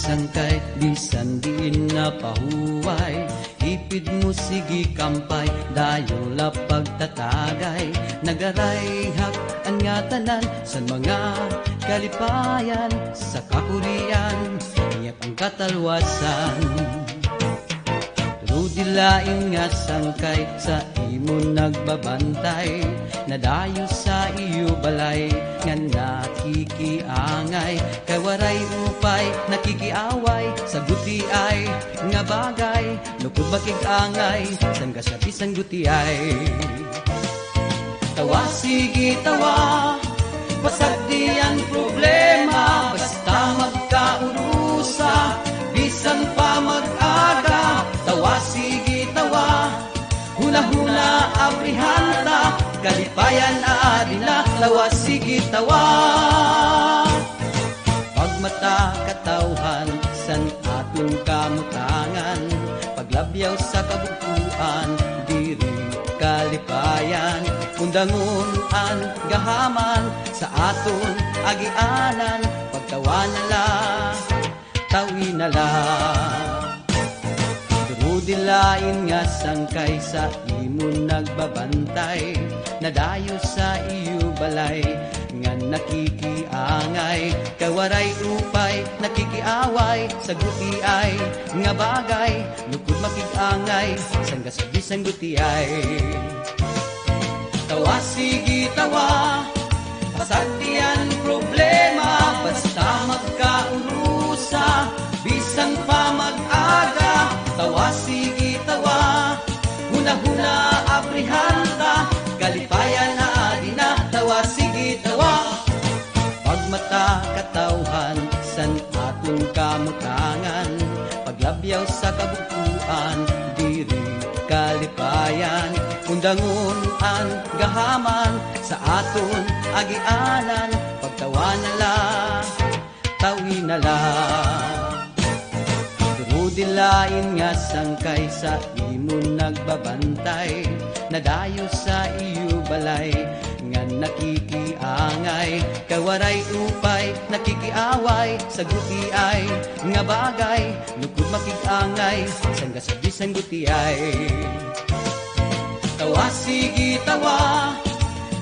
sangkay, bisan diin na pahuway. Ipid mo sige kampay, dayong lapag tatagay. Nagarayhak ang nga tanan, san mga kalipayan. Sa kakurian, iyap ang katalwasan. Rudilain nga sangkay, sa imo nagbabantay. Nadayo sa iyo balay, nga nakikiangay. Kay waray upay, nakikiaway. Sa guti ay, nga bagay. Lukod makikangay, san kasabi sang guti ay. Tawa sige tawa, pasag di ang problema. Basta magkaurusa, bisan pa mag-aga. Tawa sige tawa, huna-huna aprihanta. Kalipayan adina, tawa sige tawa. Pagmata katawhan, san atong kamutangan. Paglabyaw sa kabukuan, diri kalipayan. Undangon ang gahaman, sa aton agianan. Pagtawa nala, tawi nala. Dilain nga sangkay, sa imo nagbabantay. Nadayo sa iyo balay, nga nakikiangay. Kawaray upay, nakikiaway. Sa guti ay, nga bagay. Lukod makikangay, sang kasabi sang guti ay. Tawa sige tawa, pasag di ang problema. Basta magkaurusa, bisan pa mag-aga. Tawa sige tawa, huna-huna aprihanta. Kalipayan na adina, tawa sige tawa. Pagmata katawhan, san atong kamutangan. Paglabyaw sa kabukuan, diri kalipayan. Undangon ang gahaman, sa aton agianan. Pagtawa nala, tawi nala. Dilain nga sangkay, sa imo nagbabantay. Nadayo sa iyo balay, nga nakikiangay. Kawaray upay, nakikiaway. Sa guti ay, nga bagay. Lukod makikangay, sang kasabi sang guti ay. Tawa sige tawa,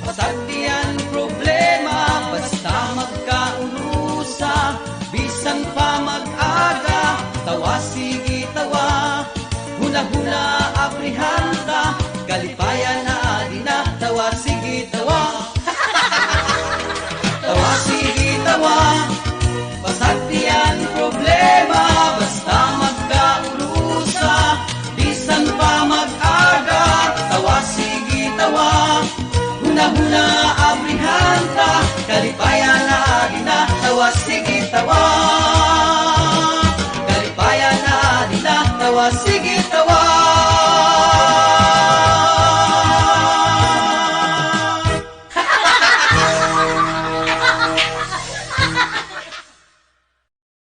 pasag di ang problema. Basta magkaurusa, bisan pa mag-aga. Tawa sige tawa, huna-huna aprihanta. Kalipayan na adina, tawa sige tawa. Tawa sige tawa, pasag di ang problema. Basta magkaurusa, bisan pa mag-aga. Tawa sige tawa, huna-huna aprihanta. Kalipayan na adina, tawa sige tawa. Tawa sige tawa.